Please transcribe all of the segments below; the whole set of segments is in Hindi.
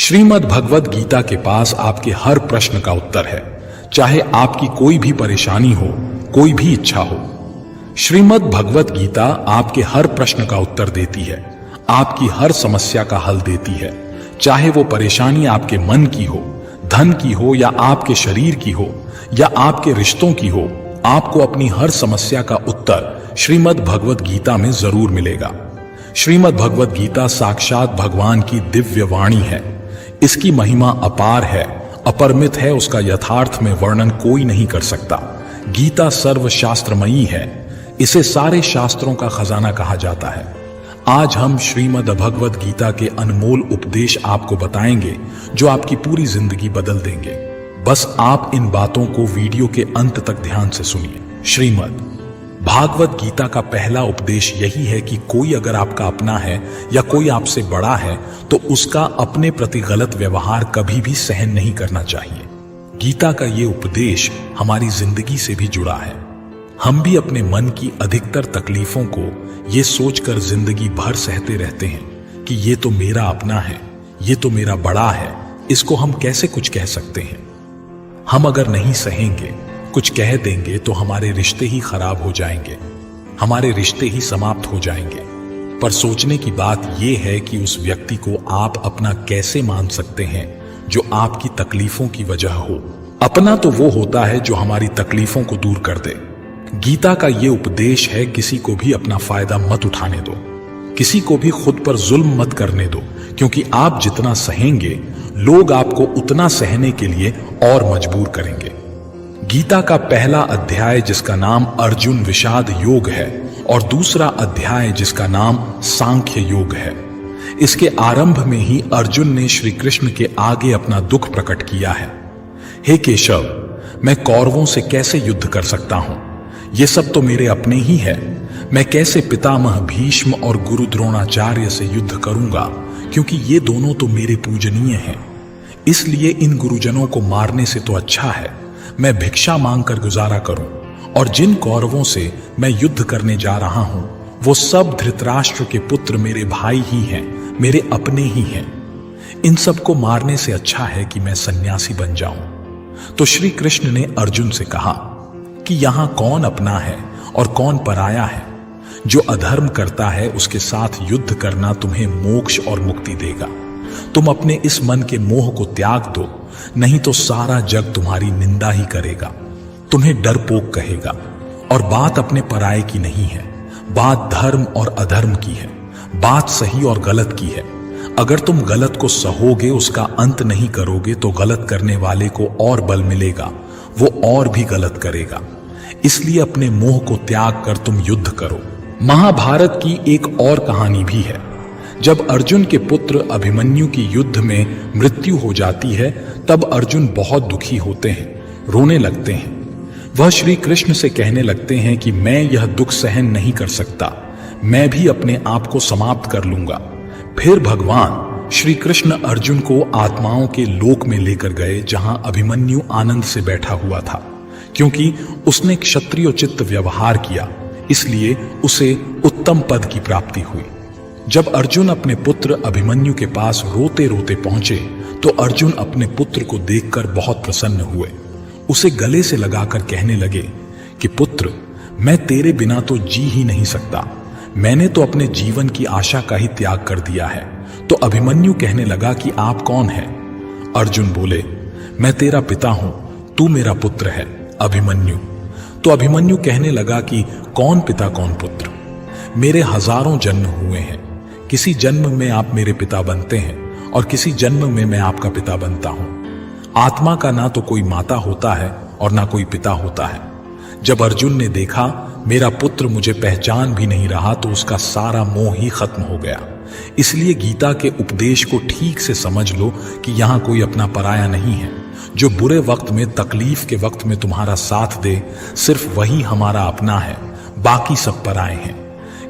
श्रीमद् भगवद गीता के पास आपके हर प्रश्न का उत्तर है, चाहे आपकी कोई भी परेशानी हो, कोई भी इच्छा हो। श्रीमद् भगवद गीता आपके हर प्रश्न का उत्तर देती है, आपकी हर समस्या का हल देती है, चाहे वो परेशानी आपके मन की हो, धन की हो, या आपके शरीर की हो, या आपके रिश्तों की हो। आपको अपनी हर समस्या का उत्तर श्रीमद् भगवद गीता में जरूर मिलेगा। श्रीमद् भगवद गीता साक्षात भगवान की दिव्य वाणी है। इसकी महिमा अपार है, अपरिमित है, उसका यथार्थ में वर्णन कोई नहीं कर सकता। गीता सर्वशास्त्रमयी है, इसे सारे शास्त्रों का खजाना कहा जाता है। आज हम श्रीमद् भगवद गीता के अनमोल उपदेश आपको बताएंगे जो आपकी पूरी जिंदगी बदल देंगे। बस आप इन बातों को वीडियो के अंत तक ध्यान से सुनिए। श्रीमद् भागवत गीता का पहला उपदेश यही है कि कोई अगर आपका अपना है या कोई आपसे बड़ा है तो उसका अपने प्रति गलत व्यवहार कभी भी सहन नहीं करना चाहिए। गीता का ये उपदेश हमारी जिंदगी से भी जुड़ा है। हम भी अपने मन की अधिकतर तकलीफों को ये सोचकर जिंदगी भर सहते रहते हैं कि ये तो मेरा अपना है, ये तो मेरा बड़ा है, इसको हम कैसे कुछ कह सकते हैं। हम अगर नहीं सहेंगे, कुछ कह देंगे तो हमारे रिश्ते ही खराब हो जाएंगे, हमारे रिश्ते ही समाप्त हो जाएंगे। पर सोचने की बात यह है कि उस व्यक्ति को आप अपना कैसे मान सकते हैं जो आपकी तकलीफों की वजह हो। अपना तो वो होता है जो हमारी तकलीफों को दूर कर दे। गीता का ये उपदेश है, किसी को भी अपना फायदा मत उठाने दो, किसी को भी खुद पर जुल्म मत करने दो, क्योंकि आप जितना सहेंगे लोग आपको उतना सहने के लिए और मजबूर करेंगे। गीता का पहला अध्याय जिसका नाम अर्जुन विषाद योग है और दूसरा अध्याय जिसका नाम सांख्य योग है, इसके आरंभ में ही अर्जुन ने श्री कृष्ण के आगे अपना दुख प्रकट किया है। हे केशव, मैं कौरवों से कैसे युद्ध कर सकता हूं? ये सब तो मेरे अपने ही है। मैं कैसे पितामह भीष्म और गुरु द्रोणाचार्य से युद्ध करूंगा, क्योंकि ये दोनों तो मेरे पूजनीय हैं। इसलिए इन गुरुजनों को मारने से तो अच्छा है मैं भिक्षा मांगकर गुजारा करूं। और जिन कौरवों से मैं युद्ध करने जा रहा हूं वो सब धृतराष्ट्र के पुत्र मेरे भाई ही हैं, मेरे अपने ही हैं। इन सबको मारने से अच्छा है कि मैं सन्यासी बन जाऊं। तो श्री कृष्ण ने अर्जुन से कहा कि यहां कौन अपना है और कौन पराया है। जो अधर्म करता है उसके साथ युद्ध करना तुम्हें मोक्ष और मुक्ति देगा। तुम अपने इस मन के मोह को त्याग दो, नहीं तो सारा जग तुम्हारी निंदा ही करेगा, तुम्हें डरपोक कहेगा। और बात अपने पराये की नहीं है, बात धर्म और अधर्म की है, बात सही और गलत की है। अगर तुम गलत को सहोगे, उसका अंत नहीं करोगे, तो गलत करने वाले को और बल मिलेगा, वो और भी गलत करेगा। इसलिए अपने मोह को त्याग कर तुम युद्ध करो। महाभारत की एक और कहानी भी है। जब अर्जुन के पुत्र अभिमन्यु की युद्ध में मृत्यु हो जाती है तब अर्जुन बहुत दुखी होते हैं, रोने लगते हैं। वह श्री कृष्ण से कहने लगते हैं कि मैं यह दुख सहन नहीं कर सकता, मैं भी अपने आप को समाप्त कर लूंगा। फिर भगवान श्री कृष्ण अर्जुन को आत्माओं के लोक में लेकर गए, जहां अभिमन्यु आनंद से बैठा हुआ था। क्योंकि उसने क्षत्रियोचित व्यवहार किया, इसलिए उसे उत्तम पद की प्राप्ति हुई। जब अर्जुन अपने पुत्र अभिमन्यु के पास रोते रोते पहुंचे तो अर्जुन अपने पुत्र को देखकर बहुत प्रसन्न हुए। उसे गले से लगाकर कहने लगे कि पुत्र, मैं तेरे बिना तो जी ही नहीं सकता, मैंने तो अपने जीवन की आशा का ही त्याग कर दिया है। तो अभिमन्यु कहने लगा कि आप कौन हैं? अर्जुन बोले, मैं तेरा पिता हूं, तू मेरा पुत्र है अभिमन्यु। तो अभिमन्यु कहने लगा कि कौन पिता कौन पुत्र, मेरे हजारों जन्म हुए हैं, किसी जन्म में आप मेरे पिता बनते हैं और किसी जन्म में मैं आपका पिता बनता हूं। आत्मा का ना तो कोई माता होता है और ना कोई पिता होता है। जब अर्जुन ने देखा मेरा पुत्र मुझे पहचान भी नहीं रहा तो उसका सारा मोह ही खत्म हो गया। इसलिए गीता के उपदेश को ठीक से समझ लो कि यहां कोई अपना पराया नहीं है। जो बुरे वक्त में, तकलीफ के वक्त में तुम्हारा साथ दे, सिर्फ वही हमारा अपना है, बाकी सब पराए हैं।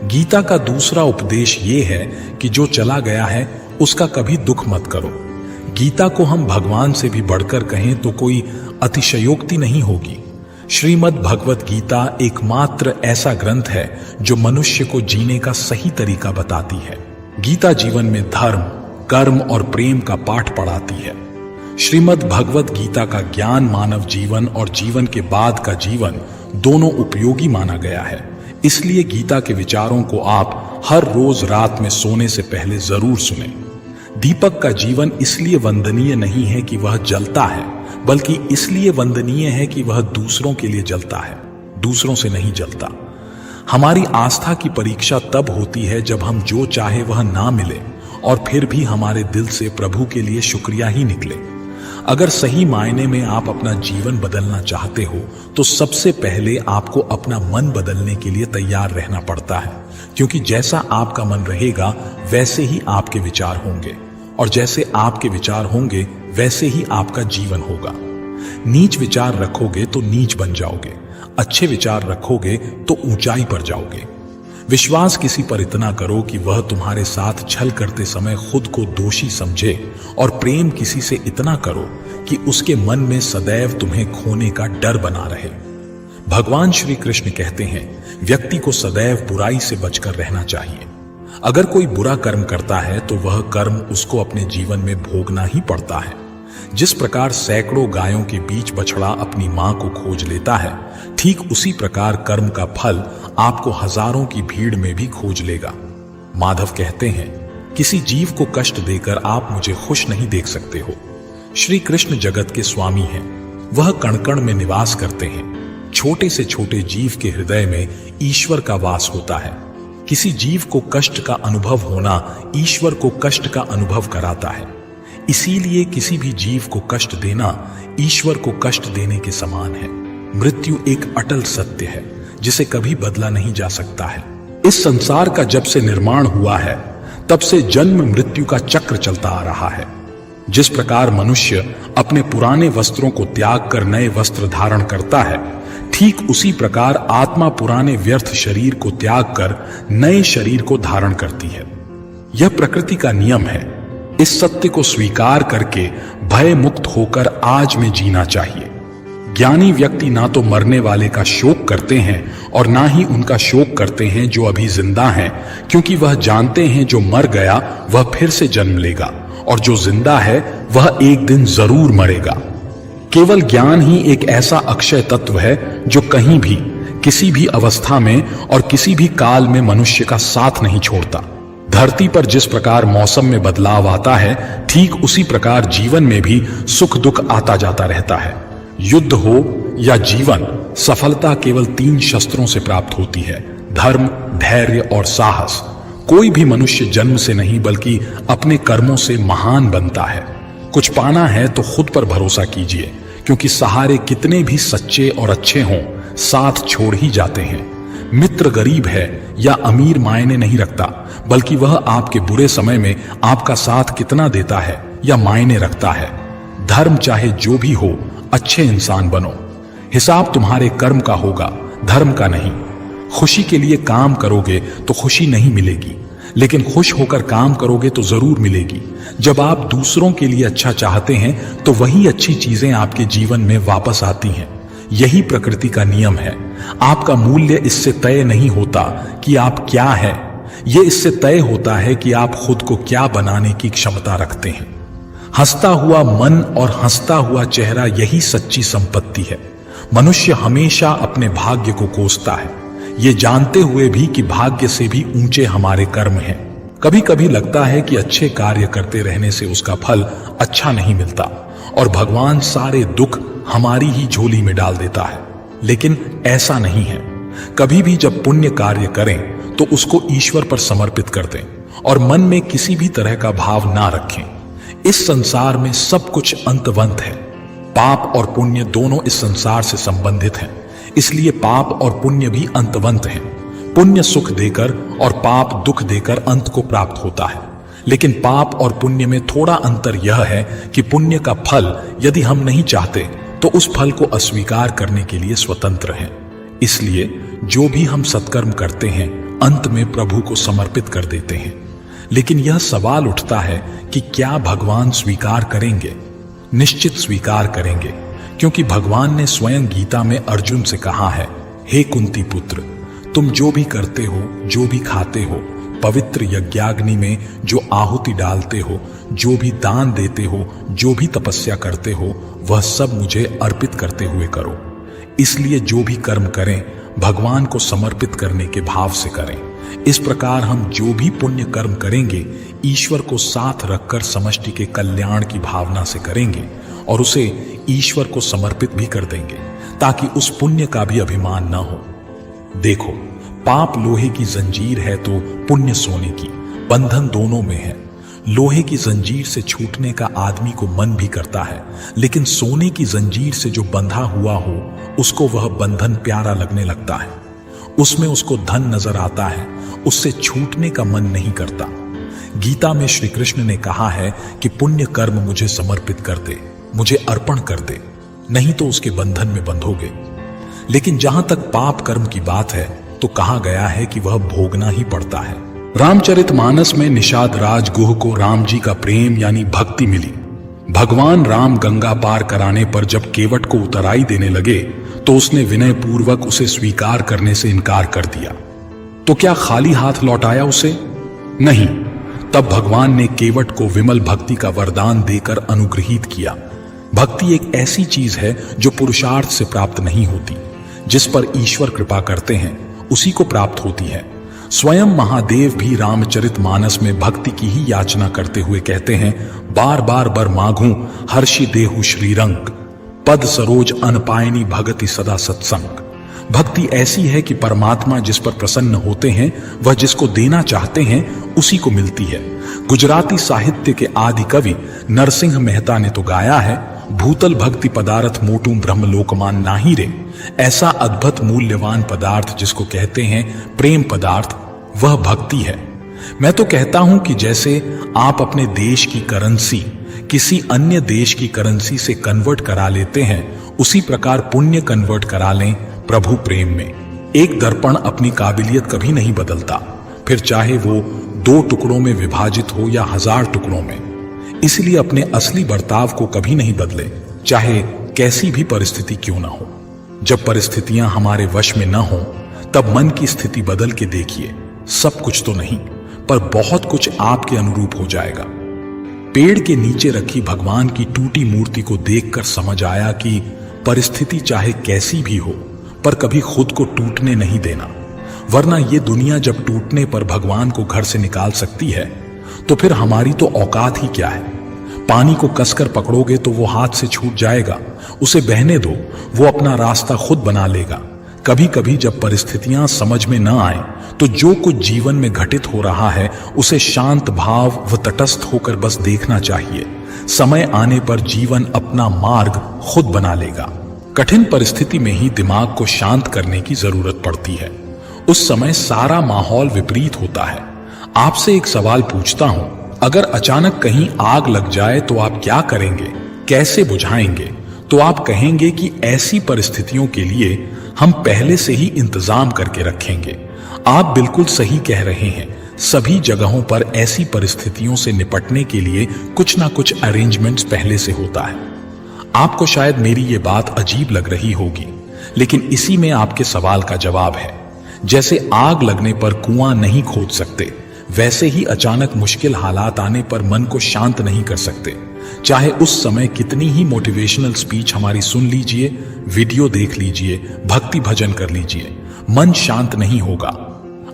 गीता का दूसरा उपदेश ये है कि जो चला गया है उसका कभी दुख मत करो। गीता को हम भगवान से भी बढ़कर कहें तो कोई अतिशयोक्ति नहीं होगी। श्रीमद् भगवत गीता एकमात्र ऐसा ग्रंथ है जो मनुष्य को जीने का सही तरीका बताती है। गीता जीवन में धर्म, कर्म और प्रेम का पाठ पढ़ाती है। श्रीमद् भगवत गीता का ज्ञान मानव जीवन और जीवन के बाद का जीवन दोनों उपयोगी माना गया है। इसलिए गीता के विचारों को आप हर रोज रात में सोने से पहले जरूर सुनें। दीपक का जीवन इसलिए वंदनीय नहीं है कि वह जलता है, बल्कि इसलिए वंदनीय है कि वह दूसरों के लिए जलता है, दूसरों से नहीं जलता। हमारी आस्था की परीक्षा तब होती है जब हम जो चाहे वह ना मिले और फिर भी हमारे दिल से प्रभु के लिए शुक्रिया ही निकले। अगर सही मायने में आप अपना जीवन बदलना चाहते हो तो सबसे पहले आपको अपना मन बदलने के लिए तैयार रहना पड़ता है, क्योंकि जैसा आपका मन रहेगा वैसे ही आपके विचार होंगे, और जैसे आपके विचार होंगे वैसे ही आपका जीवन होगा। नीच विचार रखोगे तो नीच बन जाओगे, अच्छे विचार रखोगे तो ऊंचाई पर जाओगे। विश्वास किसी पर इतना करो कि वह तुम्हारे साथ छल करते समय खुद को दोषी समझे, और प्रेम किसी से इतना करो कि उसके मन में सदैव तुम्हें खोने का डर बना रहे। भगवान श्री कृष्ण कहते हैं, व्यक्ति को सदैव बुराई से बचकर रहना चाहिए। अगर कोई बुरा कर्म करता है तो वह कर्म उसको अपने जीवन में भोगना ही पड़ता है। जिस प्रकार सैकड़ों गायों के बीच बछड़ा अपनी मां को खोज लेता है, ठीक उसी प्रकार कर्म का फल आपको हजारों की भीड़ में भी खोज लेगा। माधव कहते हैं, किसी जीव को कष्ट देकर आप मुझे खुश नहीं देख सकते हो। श्री कृष्ण जगत के स्वामी हैं, वह कण कण में निवास करते हैं। छोटे से छोटे जीव के हृदय में ईश्वर का वास होता है। किसी जीव को कष्ट का अनुभव होना ईश्वर को कष्ट का अनुभव कराता है। इसीलिए किसी भी जीव को कष्ट देना ईश्वर को कष्ट देने के समान है। मृत्यु एक अटल सत्य है जिसे कभी बदला नहीं जा सकता है। इस संसार का जब से निर्माण हुआ है तब से जन्म मृत्यु का चक्र चलता आ रहा है। जिस प्रकार मनुष्य अपने पुराने वस्त्रों को त्याग कर नए वस्त्र धारण करता है, ठीक उसी प्रकार आत्मा पुराने व्यर्थ शरीर को त्याग कर नए शरीर को धारण करती है। यह प्रकृति का नियम है। इस सत्य को स्वीकार करके भय मुक्त होकर आज में जीना चाहिए। ज्ञानी व्यक्ति ना तो मरने वाले का शोक करते हैं और ना ही उनका शोक करते हैं जो अभी जिंदा हैं, क्योंकि वह जानते हैं जो मर गया वह फिर से जन्म लेगा और जो जिंदा है वह एक दिन जरूर मरेगा। केवल ज्ञान ही एक ऐसा अक्षय तत्व है जो कहीं भी, किसी भी अवस्था में और किसी भी काल में मनुष्य का साथ नहीं छोड़ता। धरती पर जिस प्रकार मौसम में बदलाव आता है, ठीक उसी प्रकार जीवन में भी सुख दुख आता जाता रहता है। युद्ध हो या जीवन, सफलता केवल 3 शस्त्रों से प्राप्त होती है: धर्म, धैर्य और साहस। कोई भी मनुष्य जन्म से नहीं बल्कि अपने कर्मों से महान बनता है। कुछ पाना है तो खुद पर भरोसा कीजिए, क्योंकि सहारे कितने भी सच्चे और अच्छे हों, साथ छोड़ ही जाते हैं। मित्र गरीब है या अमीर मायने नहीं रखता, बल्कि वह आपके बुरे समय में आपका साथ कितना देता है या मायने रखता है। धर्म चाहे जो भी हो, अच्छे इंसान बनो। हिसाब तुम्हारे कर्म का होगा, धर्म का नहीं। खुशी के लिए काम करोगे तो खुशी नहीं मिलेगी, लेकिन खुश होकर काम करोगे तो जरूर मिलेगी। जब आप दूसरों के लिए अच्छा चाहते हैं तो वही अच्छी चीजें आपके जीवन में वापस आती हैं। यही प्रकृति का नियम है। आपका मूल्य इससे तय नहीं होता कि आप क्या हैं, यह इससे तय होता है कि आप खुद को क्या बनाने की क्षमता रखते हैं। हंसता हुआ मन और हंसता हुआ चेहरा यही सच्ची संपत्ति है। मनुष्य हमेशा अपने भाग्य को कोसता है, ये जानते हुए भी कि भाग्य से भी ऊंचे हमारे कर्म हैं। कभी कभी लगता है कि अच्छे कार्य करते रहने से उसका फल अच्छा नहीं मिलता और भगवान सारे दुख हमारी ही झोली में डाल देता है, लेकिन ऐसा नहीं है। कभी भी जब पुण्य कार्य करें तो उसको ईश्वर पर समर्पित कर दें और मन में किसी भी तरह का भाव ना रखें। इस संसार में सब कुछ अंतवंत है। पाप और पुण्य दोनों इस संसार से संबंधित हैं, इसलिए पाप और पुण्य भी अंतवंत हैं। पुण्य सुख देकर और पाप दुख देकर अंत को प्राप्त होता है, लेकिन पाप और पुण्य में थोड़ा अंतर यह है कि पुण्य का फल यदि हम नहीं चाहते तो उस फल को अस्वीकार करने के लिए स्वतंत्र हैं। इसलिए जो भी हम सत्कर्म करते हैं अंत में प्रभु को समर्पित कर देते हैं। लेकिन यह सवाल उठता है कि क्या भगवान स्वीकार करेंगे? निश्चित स्वीकार करेंगे, क्योंकि भगवान ने स्वयं गीता में अर्जुन से कहा है, हे कुंती पुत्र, तुम जो भी करते हो, जो भी खाते हो, पवित्र यज्ञाग्नि में जो आहुति डालते हो, जो भी दान देते हो, जो भी तपस्या करते हो, वह सब मुझे अर्पित करते हुए करो। इसलिए जो भी कर्म करें भगवान को समर्पित करने के भाव से करें। इस प्रकार हम जो भी पुण्य कर्म करेंगे ईश्वर को साथ रखकर समष्टि के कल्याण की भावना से करेंगे और उसे ईश्वर को समर्पित भी कर देंगे, ताकि उस पुण्य का भी अभिमान न हो। देखो, पाप लोहे की जंजीर है तो पुण्य सोने की, बंधन दोनों में है। लोहे की जंजीर से छूटने का आदमी को मन भी करता है, लेकिन सोने की जंजीर से जो बंधा हुआ हो उसको वह बंधन प्यारा लगने लगता है, उसमें उसको धन नजर आता है, उससे छूटने का मन नहीं करता। गीता में श्री कृष्ण ने कहा है कि पुण्य कर्म मुझे समर्पित कर दे, मुझे अर्पण कर दे, नहीं तो उसके बंधन में बंधोगे। लेकिन जहां तक पाप कर्म की बात है तो कहा गया है कि वह भोगना ही पड़ता है। रामचरितमानस में निषाद राज गुह को राम जी का प्रेम यानी भक्ति मिली। भगवान राम गंगा पार कराने पर जब केवट को उतराई देने लगे तो उसने विनय पूर्वक उसे स्वीकार करने से इनकार कर दिया। तो क्या खाली हाथ लौटाया उसे? नहीं। तब भगवान ने केवट को विमल भक्ति का वरदान देकर अनुग्रहित किया। भक्ति एक ऐसी चीज है जो पुरुषार्थ से प्राप्त नहीं होती, जिस पर ईश्वर कृपा करते हैं उसी को प्राप्त होती है। स्वयं महादेव भी रामचरितमानस में भक्ति की ही याचना करते हुए कहते हैं, बार बार बर माघू हर्षि देहु श्रीरंग, पद सरोज अनपायनी भगति सदा सत्संग। भक्ति ऐसी है कि परमात्मा जिस पर प्रसन्न होते हैं, वह जिसको देना चाहते हैं उसी को मिलती है। गुजराती साहित्य के आदि कवि नरसिंह मेहता ने तो गाया है, भूतल भक्ति पदार्थ मोटू ब्रह्मलोकमान नाही रे। ऐसा अद्भुत मूल्यवान पदार्थ जिसको कहते हैं प्रेम पदार्थ, वह भक्ति है। मैं तो कहता हूं कि जैसे आप अपने देश की करेंसी किसी अन्य देश की करेंसी से कन्वर्ट करा लेते हैं, उसी प्रकार पुण्य कन्वर्ट करा लें प्रभु प्रेम में। एक दर्पण अपनी काबिलियत कभी नहीं बदलता, फिर चाहे वो 2 टुकड़ों में विभाजित हो या 1000 टुकड़ों में। इसलिए अपने असली बर्ताव को कभी नहीं बदले, चाहे कैसी भी परिस्थिति क्यों ना हो। जब परिस्थितियां हमारे वश में न हो तब मन की स्थिति बदल के देखिए, सब कुछ तो नहीं पर बहुत कुछ आपके अनुरूप हो जाएगा। पेड़ के नीचे रखी भगवान की टूटी मूर्ति को देखकर समझ आया कि परिस्थिति चाहे कैसी भी हो पर कभी खुद को टूटने नहीं देना, वरना ये दुनिया जब टूटने पर भगवान को घर से निकाल सकती है तो फिर हमारी तो औकात ही क्या है। पानी को कसकर पकड़ोगे तो वो हाथ से छूट जाएगा, उसे बहने दो, वो अपना रास्ता खुद बना लेगा। कभी कभी जब परिस्थितियां समझ में न आए तो जो कुछ जीवन में घटित हो रहा है उसे शांत भाव व तटस्थ होकर बस देखना चाहिए। समय आने पर जीवन अपना मार्ग खुद बना लेगा। कठिन परिस्थिति में ही दिमाग को शांत करने की जरूरत पड़ती है। उस समय सारा माहौल विपरीत होता है। आपसे एक सवाल पूछता हूं, अगर अचानक कहीं आग लग जाए तो आप क्या करेंगे, कैसे बुझाएंगे? तो आप कहेंगे कि ऐसी परिस्थितियों के लिए हम पहले से ही इंतजाम करके रखेंगे। आप बिल्कुल सही कह रहे हैं। सभी जगहों पर ऐसी परिस्थितियों से निपटने के लिए कुछ ना कुछ अरेंजमेंट्स पहले से होता है। आपको शायद मेरी ये बात अजीब लग रही होगी, लेकिन इसी में आपके सवाल का जवाब है। जैसे आग लगने पर कुआं नहीं खोद सकते, वैसे ही अचानक मुश्किल हालात आने पर मन को शांत नहीं कर सकते। चाहे उस समय कितनी ही मोटिवेशनल स्पीच हमारी सुन लीजिए, वीडियो देख लीजिए, भक्ति भजन कर लीजिए, मन शांत नहीं होगा।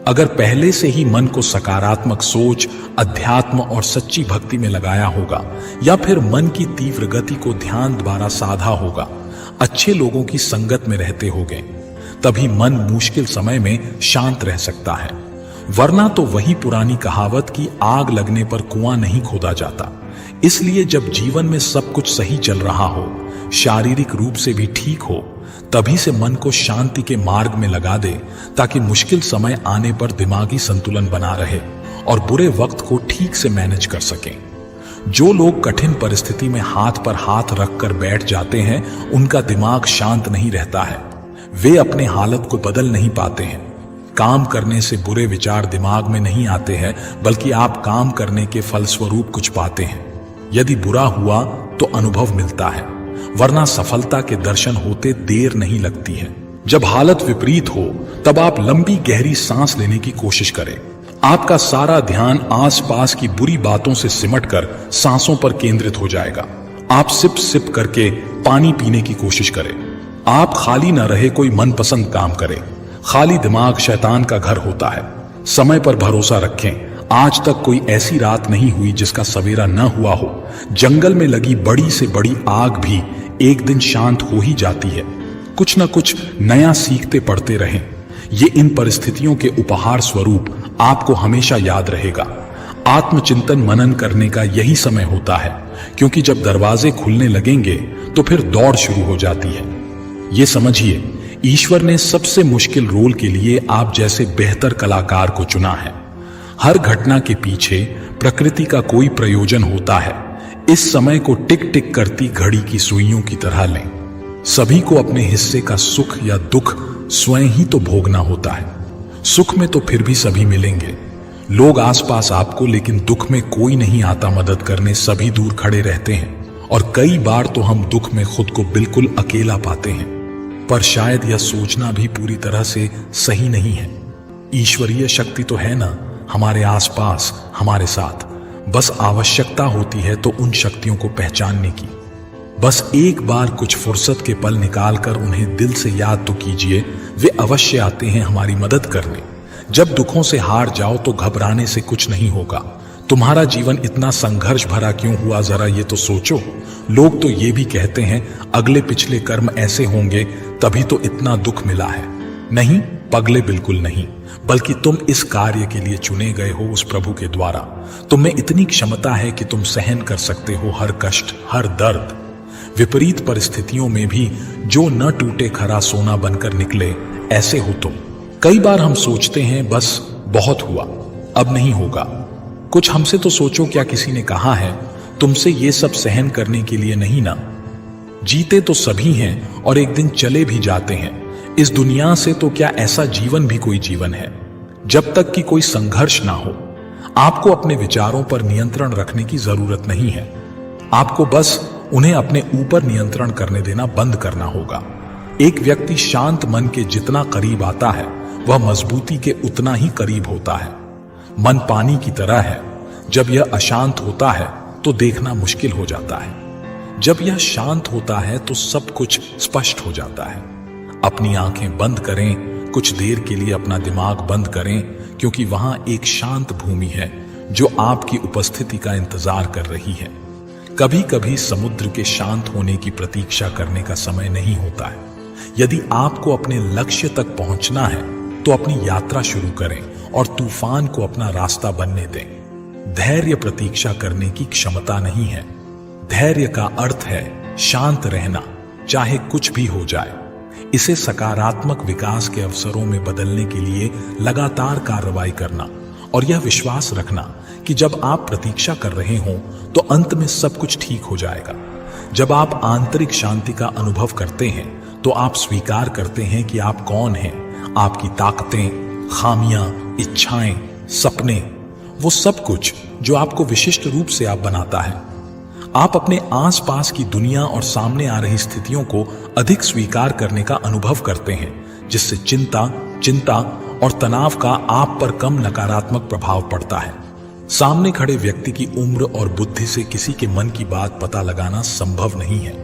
अगर पहले से ही मन को सकारात्मक सोच, अध्यात्म और सच्ची भक्ति में लगाया होगा, या फिर मन की तीव्र गति को ध्यान द्वारा साधा होगा, अच्छे लोगों की संगत में रहते होंगे, तभी मन मुश्किल समय में शांत रह सकता है। वरना तो वही पुरानी कहावत कि आग लगने पर कुआं नहीं खोदा जाता। इसलिए जब जीवन में सब कुछ सही चल रहा हो, शारीरिक रूप से भी ठीक हो, तभी से मन को शांति के मार्ग में लगा दे, ताकि मुश्किल समय आने पर दिमागी संतुलन बना रहे और बुरे वक्त को ठीक से मैनेज कर सकें। जो लोग कठिन परिस्थिति में हाथ पर हाथ रखकर बैठ जाते हैं, उनका दिमाग शांत नहीं रहता है। वे अपने हालत को बदल नहीं पाते हैं। काम करने से बुरे विचार दिमाग में नहीं आते हैं, बल्कि आप काम करने के फलस्वरूप कुछ पाते हैं। यदि बुरा हुआ तो अनुभव मिलता है, वरना सफलता के दर्शन होते देर नहीं लगती है। जब हालत विपरीत हो तब आप लंबी गहरी सांस लेने की कोशिश करें। आपका सारा ध्यान आसपास की बुरी बातों से सिमटकर सांसों पर केंद्रित हो जाएगा। आप सिप सिप करके पानी पीने की कोशिश करें। आप खाली न रहे कोई मनपसंद काम करें। खाली दिमाग शैतान का घर होता है। समय पर भरोसा रखें। आज तक कोई ऐसी रात नहीं हुई जिसका सवेरा न हुआ हो। जंगल में लगी बड़ी से बड़ी आग भी एक दिन शांत हो ही जाती है। कुछ न कुछ नया सीखते पढ़ते रहें। ये इन परिस्थितियों के उपहार स्वरूप आपको हमेशा याद रहेगा। आत्मचिंतन मनन करने का यही समय होता है, क्योंकि जब दरवाजे खुलने लगेंगे तो फिर दौड़ शुरू हो जाती है। ये समझिए, ईश्वर ने सबसे मुश्किल रोल के लिए आप जैसे बेहतर कलाकार को चुना है। हर घटना के पीछे प्रकृति का कोई प्रयोजन होता है। इस समय को टिक टिक करती घड़ी की सुइयों की तरह लें। सभी को अपने हिस्से का सुख या दुख स्वयं ही तो भोगना होता है। सुख में तो फिर भी सभी मिलेंगे, लोग आसपास आपको, लेकिन दुख में कोई नहीं आता मदद करने। सभी दूर खड़े रहते हैं और कई बार तो हम दुख में खुद को बिल्कुल अकेला पाते हैं। पर शायद यह सोचना भी पूरी तरह से सही नहीं है। ईश्वरीय शक्ति तो है ना हमारे आसपास, हमारे साथ। बस आवश्यकता होती है तो उन शक्तियों को पहचानने की। बस एक बार कुछ फुर्सत के पल निकालकर उन्हें दिल से याद तो कीजिए। वे अवश्य आते हैं हमारी मदद करने। जब दुखों से हार जाओ तो घबराने से कुछ नहीं होगा। तुम्हारा जीवन इतना संघर्ष भरा क्यों हुआ, जरा ये तो सोचो। लोग तो ये भी कहते हैं अगले पिछले कर्म ऐसे होंगे तभी तो इतना दुख मिला है। नहीं, पगले बिल्कुल नहीं, बल्कि तुम इस कार्य के लिए चुने गए हो उस प्रभु के द्वारा। तुम में इतनी क्षमता है कि तुम सहन कर सकते हो हर कष्ट, हर दर्द। विपरीत परिस्थितियों में भी जो न टूटे खरा सोना बनकर निकले, ऐसे हो तुम। कई बार हम सोचते हैं बस बहुत हुआ, अब नहीं होगा। कुछ हमसे तो सोचो, क्या किसी ने कहा है तुमसे ये सब सहन करने के लिए नहीं ना? जीते तो सभी हैं और एक दिन चले भी जाते हैं। इस दुनिया से तो क्या ऐसा जीवन भी कोई जीवन है जब तक कि कोई संघर्ष ना हो। आपको अपने विचारों पर नियंत्रण रखने की जरूरत नहीं है। आपको बस उन्हें अपने ऊपर नियंत्रण करने देना बंद करना होगा। एक व्यक्ति शांत मन के जितना करीब आता है, वह मजबूती के उतना ही करीब होता है। मन पानी की तरह है, जब यह अशांत होता है तो देखना मुश्किल हो जाता है। जब यह शांत होता है तो सब कुछ स्पष्ट हो जाता है। अपनी आंखें बंद करें, कुछ देर के लिए अपना दिमाग बंद करें, क्योंकि वहां एक शांत भूमि है जो आपकी उपस्थिति का इंतजार कर रही है। कभी कभी समुद्र के शांत होने की प्रतीक्षा करने का समय नहीं होता है। यदि आपको अपने लक्ष्य तक पहुंचना है तो अपनी यात्रा शुरू करें और तूफान को अपना रास्ता बनने दें। धैर्य प्रतीक्षा करने की क्षमता नहीं है। धैर्य का अर्थ है शांत रहना, चाहे कुछ भी हो जाए। इसे सकारात्मक विकास के अवसरों में बदलने के लिए लगातार कार्रवाई करना और यह विश्वास रखना कि जब आप प्रतीक्षा कर रहे हों तो अंत में सब कुछ ठीक हो जाएगा। जब आप आंतरिक शांति का अनुभव करते हैं तो आप स्वीकार करते हैं कि आप कौन हैं। आपकी ताकतें, खामियां, इच्छाएं, सपने, वो सब कुछ जो आपको विशिष्ट रूप से आप बनाता है। आप अपने आसपास की दुनिया और सामने आ रही स्थितियों को अधिक स्वीकार करने का अनुभव करते हैं, जिससे चिंता और तनाव का आप पर कम नकारात्मक प्रभाव पड़ता है। सामने खड़े व्यक्ति की उम्र और बुद्धि से किसी के मन की बात पता लगाना संभव नहीं है।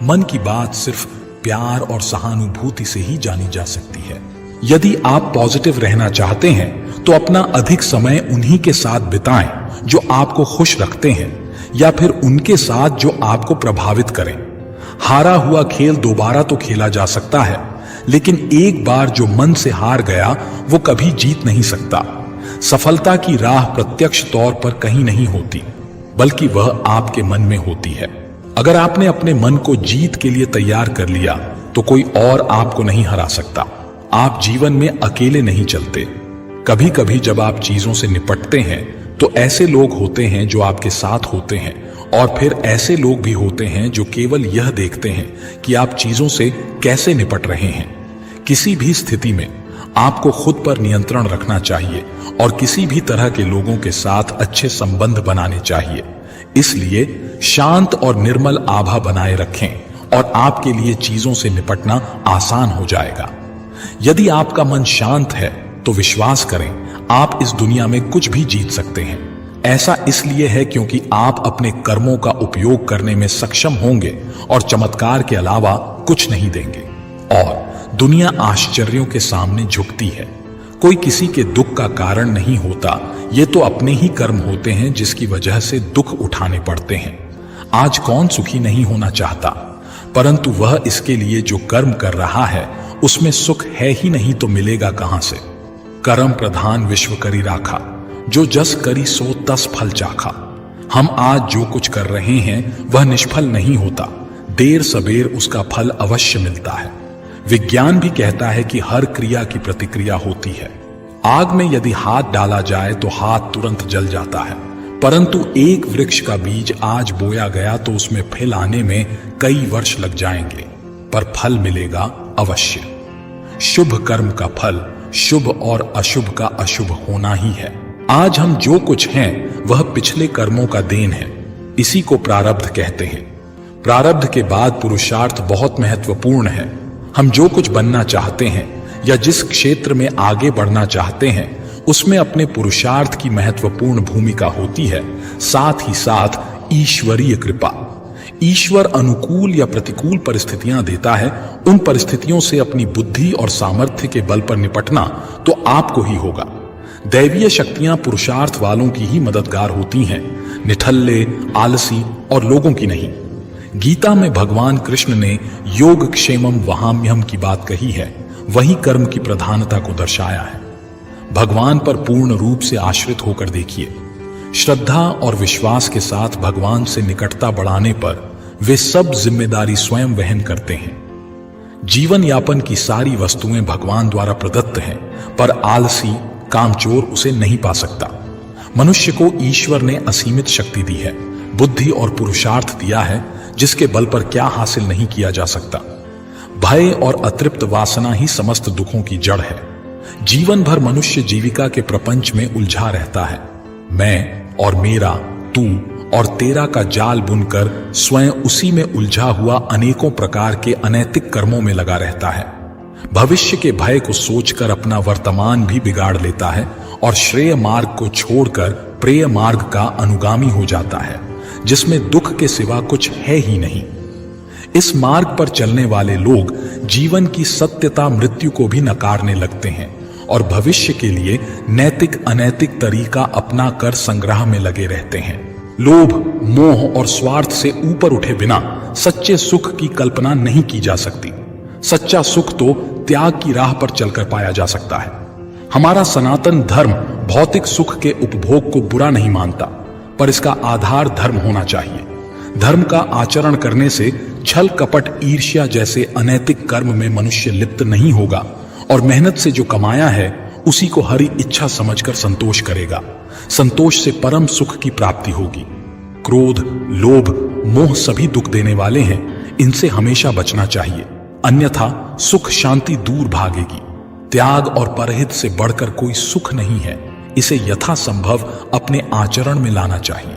मन की बात सिर्फ प्यार और सहानुभूति से ही जानी जा सकती है। यदि आप पॉजिटिव रहना चाहते हैं तो अपना अधिक समय उन्हीं के साथ बिताएं जो आपको खुश रखते हैं, या फिर उनके साथ जो आपको प्रभावित करें। हारा हुआ खेल दोबारा तो खेला जा सकता है, लेकिन एक बार जो मन से हार गया वो कभी जीत नहीं सकता। सफलता की राह प्रत्यक्ष तौर पर कहीं नहीं होती, बल्कि वह आपके मन में होती है। अगर आपने अपने मन को जीत के लिए तैयार कर लिया तो कोई और आपको नहीं हरा सकता। आप जीवन में अकेले नहीं चलते। कभी कभी जब आप चीजों से निपटते हैं तो ऐसे लोग होते हैं जो आपके साथ होते हैं, और फिर ऐसे लोग भी होते हैं जो केवल यह देखते हैं कि आप चीजों से कैसे निपट रहे हैं। किसी भी स्थिति में आपको खुद पर नियंत्रण रखना चाहिए और किसी भी तरह के लोगों के साथ अच्छे संबंध बनाने चाहिए। इसलिए शांत और निर्मल आभा बनाए रखें और आपके लिए चीजों से निपटना आसान हो जाएगा। यदि आपका मन शांत है तो विश्वास करें, आप इस दुनिया में कुछ भी जीत सकते हैं। ऐसा इसलिए है क्योंकि आप अपने कर्मों का उपयोग करने में सक्षम होंगे और चमत्कार के अलावा कुछ नहीं देंगे। और दुनिया आश्चर्यों के सामने झुकती है। कोई किसी के दुख का कारण नहीं होता, ये तो अपने ही कर्म होते हैं जिसकी वजह से दुख उठाने पड़ते हैं। आज कौन सुखी नहीं होना चाहता, परंतु वह इसके लिए जो कर्म कर रहा है उसमें सुख है ही नहीं तो मिलेगा कहां से। कर्म प्रधान विश्व करी राखा, जो जस करी सो तस फल चाखा। हम आज जो कुछ कर रहे हैं वह निष्फल नहीं होता, देर सबेर उसका फल अवश्य मिलता है। विज्ञान भी कहता है कि हर क्रिया की प्रतिक्रिया होती है। आग में यदि हाथ डाला जाए तो हाथ तुरंत जल जाता है, परंतु एक वृक्ष का बीज आज बोया गया तो उसमें फल आने में कई वर्ष लग जाएंगे, पर फल मिलेगा अवश्य। शुभ कर्म का फल शुभ और अशुभ का अशुभ होना ही है। आज हम जो कुछ हैं वह पिछले कर्मों का देन है। इसी को प्रारब्ध कहते हैं। प्रारब्ध के बाद पुरुषार्थ बहुत महत्वपूर्ण है। हम जो कुछ बनना चाहते हैं या जिस क्षेत्र में आगे बढ़ना चाहते हैं उसमें अपने पुरुषार्थ की महत्वपूर्ण भूमिका होती है, साथ ही साथ ईश्वरीय कृपा। ईश्वर अनुकूल या प्रतिकूल परिस्थितियां देता है, उन परिस्थितियों से अपनी बुद्धि और सामर्थ्य के बल पर निपटना तो आपको ही होगा। दैवीय शक्तियां पुरुषार्थ वालों की ही मददगार होती हैं, निठल्ले, आलसी और लोगों की नहीं। गीता में भगवान कृष्ण ने योग क्षेमम वहाम्यहम की बात कही है, वही कर्म की प्रधानता को दर्शाया है। भगवान पर पूर्ण रूप से आश्रित होकर देखिए। श्रद्धा और विश्वास के साथ भगवान से निकटता बढ़ाने पर वे सब जिम्मेदारी स्वयं वहन करते हैं। जीवन यापन की सारी वस्तुएं भगवान द्वारा प्रदत्त हैं, पर आलसी कामचोर उसे नहीं पा सकता। मनुष्य को ईश्वर ने असीमित शक्ति दी है, बुद्धि और पुरुषार्थ दिया है, जिसके बल पर क्या हासिल नहीं किया जा सकता। भय और अतृप्त वासना ही समस्त दुखों की जड़ है। जीवन भर मनुष्य जीविका के प्रपंच में उलझा रहता है। मैं और मेरा, तू और तेरा का जाल बुनकर स्वयं उसी में उलझा हुआ अनेकों प्रकार के अनैतिक कर्मों में लगा रहता है। भविष्य के भय को सोचकर अपना वर्तमान भी बिगाड़ लेता है और श्रेय मार्ग को छोड़कर प्रेय मार्ग का अनुगामी हो जाता है, जिसमें दुख के सिवा कुछ है ही नहीं। इस मार्ग पर चलने वाले लोग जीवन की सत्यता मृत्यु को भी नकारने लगते हैं और भविष्य के लिए नैतिक अनैतिक तरीका अपना कर संग्रह में लगे रहते हैं। लोभ, मोह और स्वार्थ से ऊपर उठे बिना सच्चे सुख की कल्पना नहीं की जा सकती। सच्चा सुख तो त्याग की राह पर चलकर पाया जा सकता है। हमारा सनातन धर्म भौतिक सुख के उपभोग को बुरा नहीं मानता, पर इसका आधार धर्म होना चाहिए। धर्म का आचरण करने से छल कपट ईर्ष्या जैसे अनैतिक कर्म में मनुष्य लिप्त नहीं होगा और मेहनत से जो कमाया है उसी को हरि इच्छा समझकर संतोष करेगा। संतोष से परम सुख की प्राप्ति होगी। क्रोध, लोभ, मोह सभी दुख देने वाले हैं, इनसे हमेशा बचना चाहिए, अन्यथा सुख शांति दूर भागेगी। त्याग और परहित से बढ़कर कोई सुख नहीं है, इसे यथासंभव अपने आचरण में लाना चाहिए।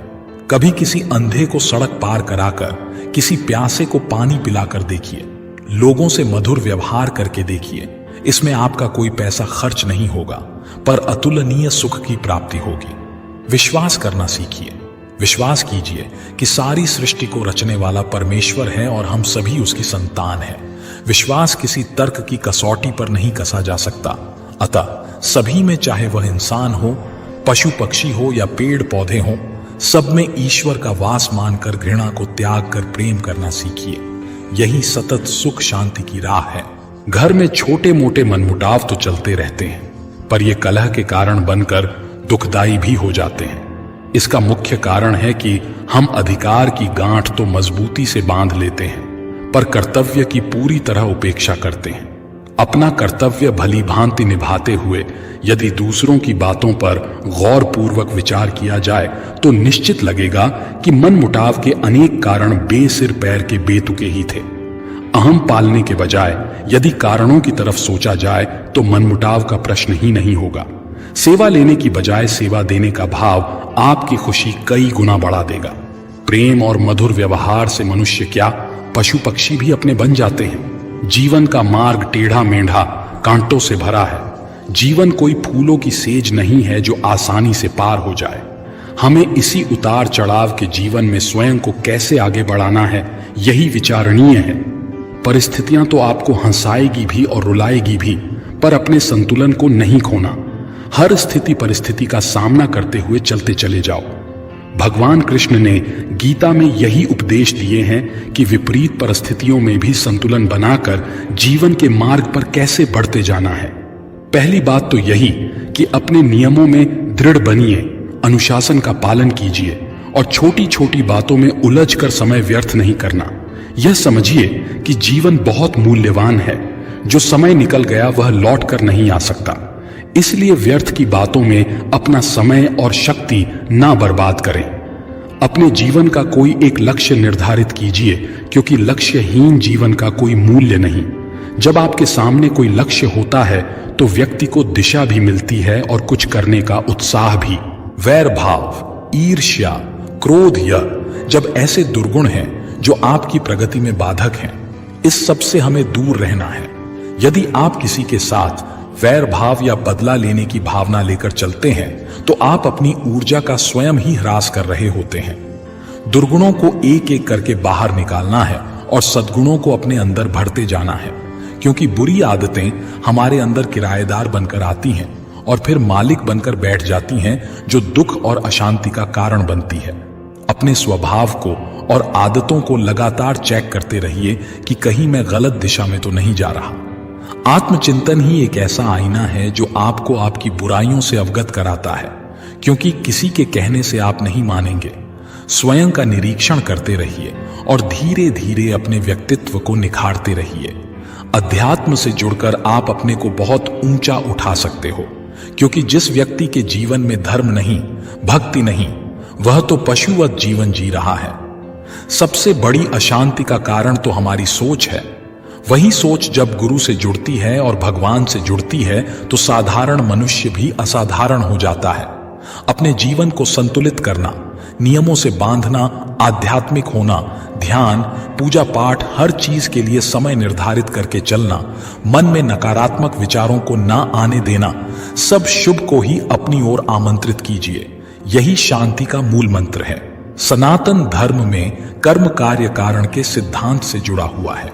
कभी किसी अंधे को सड़क पार कराकर, किसी प्यासे को पानी पिलाकर देखिए, लोगों से मधुर व्यवहार करके देखिए। इसमें आपका कोई पैसा खर्च नहीं होगा, पर अतुलनीय सुख की प्राप्ति होगी। विश्वास करना सीखिए। विश्वास कीजिए कि सारी सृष्टि को रचने वाला परमेश्वर है और हम सभी उसकी संतान हैं। विश्वास किसी तर्क की कसौटी पर नहीं कसा जा सकता। अतः सभी में, चाहे वह इंसान हो, पशु पक्षी हो या पेड़ पौधे हो, सब में ईश्वर का वास मानकर घृणा को त्याग कर प्रेम करना सीखिए। यही सतत सुख शांति की राह है। घर में छोटे मोटे मनमुटाव तो चलते रहते हैं, पर ये कलह के कारण बनकर दुखदायी भी हो जाते हैं। इसका मुख्य कारण है कि हम अधिकार की गांठ तो मजबूती से बांध लेते हैं, पर कर्तव्य की पूरी तरह उपेक्षा करते हैं। अपना कर्तव्य भली भांति निभाते हुए यदि दूसरों की बातों पर गौर पूर्वक विचार किया जाए तो निश्चित लगेगा कि मनमुटाव के अनेक कारण बेसिर पैर के बेतुके ही थे। अहम पालने के बजाय यदि कारणों की तरफ सोचा जाए तो मनमुटाव का प्रश्न ही नहीं होगा। सेवा लेने की बजाय सेवा देने का भाव आपकी खुशी कई गुना बढ़ा देगा। प्रेम और मधुर व्यवहार से मनुष्य क्या, पशु पक्षी भी अपने बन जाते हैं। जीवन का मार्ग टेढ़ा मेढ़ा कांटों से भरा है। जीवन कोई फूलों की सेज नहीं है जो आसानी से पार हो जाए। हमें इसी उतार चढ़ाव के जीवन में स्वयं को कैसे आगे बढ़ाना है, यही विचारणीय है। परिस्थितियां तो आपको हंसाएगी भी और रुलाएगी भी, पर अपने संतुलन को नहीं खोना। हर स्थिति परिस्थिति का सामना करते हुए चलते चले जाओ। भगवान कृष्ण ने गीता में यही उपदेश दिए हैं कि विपरीत परिस्थितियों में भी संतुलन बनाकर जीवन के मार्ग पर कैसे बढ़ते जाना है। पहली बात तो यही कि अपने नियमों में दृढ़ बनिए, अनुशासन का पालन कीजिए और छोटी छोटी बातों में उलझकर समय व्यर्थ नहीं करना। यह समझिए कि जीवन बहुत मूल्यवान है, जो समय निकल गया वह लौट कर नहीं आ सकता। इसलिए व्यर्थ की बातों में अपना समय और शक्ति ना बर्बाद करें। अपने जीवन का कोई एक लक्ष्य निर्धारित कीजिए, क्योंकि लक्ष्यहीन जीवन का कोई मूल्य नहीं। जब आपके सामने कोई लक्ष्य होता है तो व्यक्ति को दिशा भी मिलती है और कुछ करने का उत्साह भी। वैर भाव, ईर्ष्या, क्रोध, यह जब ऐसे दुर्गुण हैं जो आपकी प्रगति में बाधक हैं, इस सब से हमें दूर रहना है। यदि आप किसी के साथ वैर भाव या बदला लेने की भावना लेकर चलते हैं तो आप अपनी ऊर्जा का स्वयं ही ह्रास कर रहे होते हैं। दुर्गुणों को एक एक करके बाहर निकालना है और सद्गुणों को अपने अंदर भरते जाना है, क्योंकि बुरी आदतें हमारे अंदर किराएदार बनकर आती हैं और फिर मालिक बनकर बैठ जाती हैं, जो दुख और अशांति का कारण बनती है। अपने स्वभाव को और आदतों को लगातार चेक करते रहिए कि कहीं मैं गलत दिशा में तो नहीं जा रहा। आत्मचिंतन ही एक ऐसा आईना है जो आपको आपकी बुराइयों से अवगत कराता है, क्योंकि किसी के कहने से आप नहीं मानेंगे। स्वयं का निरीक्षण करते रहिए और धीरे धीरे अपने व्यक्तित्व को निखारते रहिए। अध्यात्म से जुड़कर आप अपने को बहुत ऊंचा उठा सकते हो, क्योंकि जिस व्यक्ति के जीवन में धर्म नहीं, भक्ति नहीं, वह तो पशुवत जीवन जी रहा है। सबसे बड़ी अशांति का कारण तो हमारी सोच है। वही सोच जब गुरु से जुड़ती है और भगवान से जुड़ती है तो साधारण मनुष्य भी असाधारण हो जाता है। अपने जीवन को संतुलित करना, नियमों से बांधना, आध्यात्मिक होना, ध्यान, पूजा पाठ, हर चीज के लिए समय निर्धारित करके चलना, मन में नकारात्मक विचारों को ना आने देना, सब शुभ को ही अपनी ओर आमंत्रित कीजिए। यही शांति का मूल मंत्र है। सनातन धर्म में कर्म कार्य कारण के सिद्धांत से जुड़ा हुआ है।